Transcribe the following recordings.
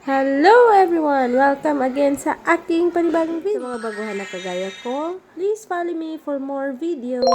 Hello everyone! Welcome again sa aking panibagong video. Sa mga baguhan na kagaya ko, please follow me for more videos.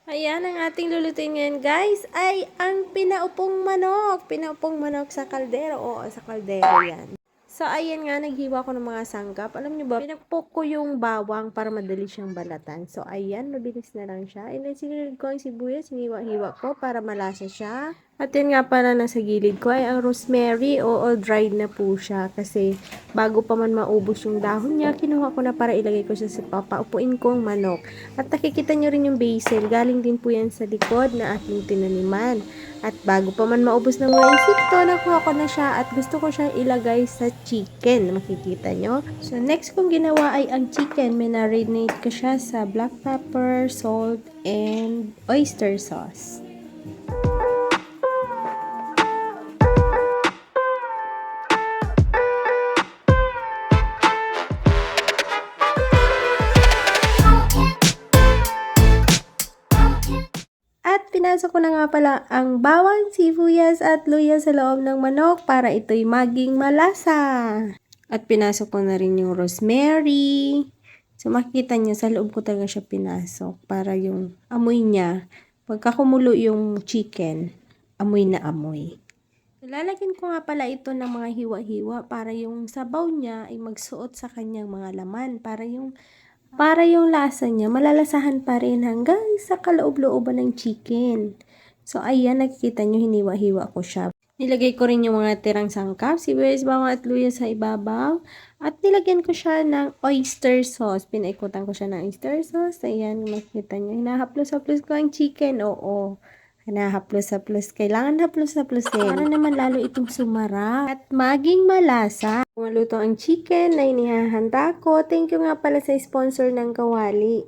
Ayan, ang ating lulutuin ngayon guys ay ang pinaupong manok. Pinaupong manok sa kaldero. Oo, sa kaldero yan. So, ayan nga, naghiwa ko ng mga sangkap. Alam nyo ba, pinagpok ko yung bawang para madali siyang balatan. So, ayan, mabilis na lang siya. And then, sinunod ko ang sibuyas, hiniwa-hiwa ko para malasa siya. At yun nga pala, nasa gilid ko ay ang rosemary. Oo, dried na po siya. Kasi, bago pa man maubos yung dahon niya, kinuha ko na para ilagay ko siya sa papaupuin kong manok. At nakikita nyo rin yung basil. Galing din po yan sa likod na aking tinaniman. At bago pa man maubos ng mga insekto, nakuha ko na siya at gusto ko siya ilagay sa chicken. Makikita nyo. So, next kong ginawa ay ang chicken. Marinate ko siya sa black pepper, salt, and oyster sauce. At pinasok ko na nga pala ang bawang, sibuyas at luya sa loob ng manok para ito'y maging malasa. At pinasok ko na rin yung rosemary. So makikita nyo, sa loob ko talaga siya pinasok para yung amoy niya, pagka kumulo yung chicken, amoy na amoy. Lalagyan ko nga pala ito ng mga hiwa-hiwa para yung sabaw niya ay magsuot sa kanyang mga laman. Para yung lasa niya, malalasahan pa rin hanggang sa kaloob-looban ng chicken. So, ayan, nakikita nyo, hiniwa-hiwa ko siya. Nilagay ko rin yung mga tirang sangkap, sibuyas, bawang at luya sa ibabaw. At nilagyan ko siya ng oyster sauce. Pinaikutan ko siya ng oyster sauce. Ayan, makikita nyo, hinahaplos-haplos ko ang chicken. Oo, hinahaplos-haplos. Kailangan haplos-haplosin para naman lalo itong sumarap at maging malasa. Maluto ang chicken na inihahanda ko. Thank you nga pala sa sponsor ng Kawali.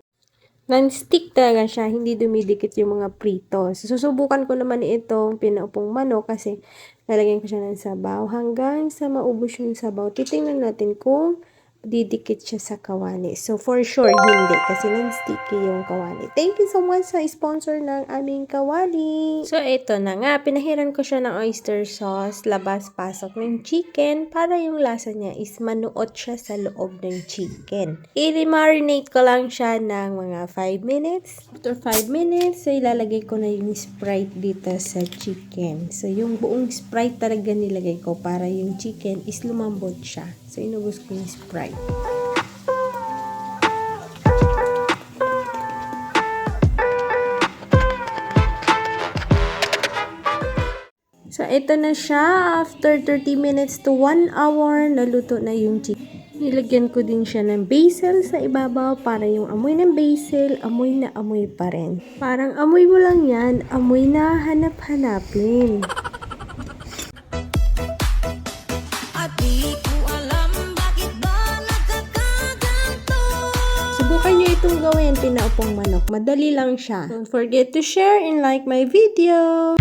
Non-stick talaga siya, hindi dumidikit yung mga prito. So, susubukan ko naman itong pinaupong manok kasi lalagyan ko siya ng sabaw hanggang sa maubos yung sabaw. Titingnan natin kung didikit siya sa kawali. So, for sure, hindi. Kasi non-sticky yung kawali. Thank you so much sa sponsor ng aming kawali. So, ito na nga. Pinahiran ko siya ng oyster sauce. Labas-pasok ng chicken para yung lasa niya is manuot siya sa loob ng chicken. I-marinate ko lang siya ng mga 5 minutes. After 5 minutes, so ilalagay ko na yung Sprite dito sa chicken. So, yung buong Sprite talaga nilagay ko para yung chicken is lumambot siya. So, inubos ko yung Sprite. So, ito na siya. After 30 minutes to 1 hour, naluto na yung chicken. Nilagyan ko din siya ng basil sa ibabaw para yung amoy ng basil, amoy na amoy pa rin. Parang amoy mo lang yan, amoy na hanap-hanapin. Subukan nyo itong gawin, pinaupong manok. Madali lang siya. Don't forget to share and like my video.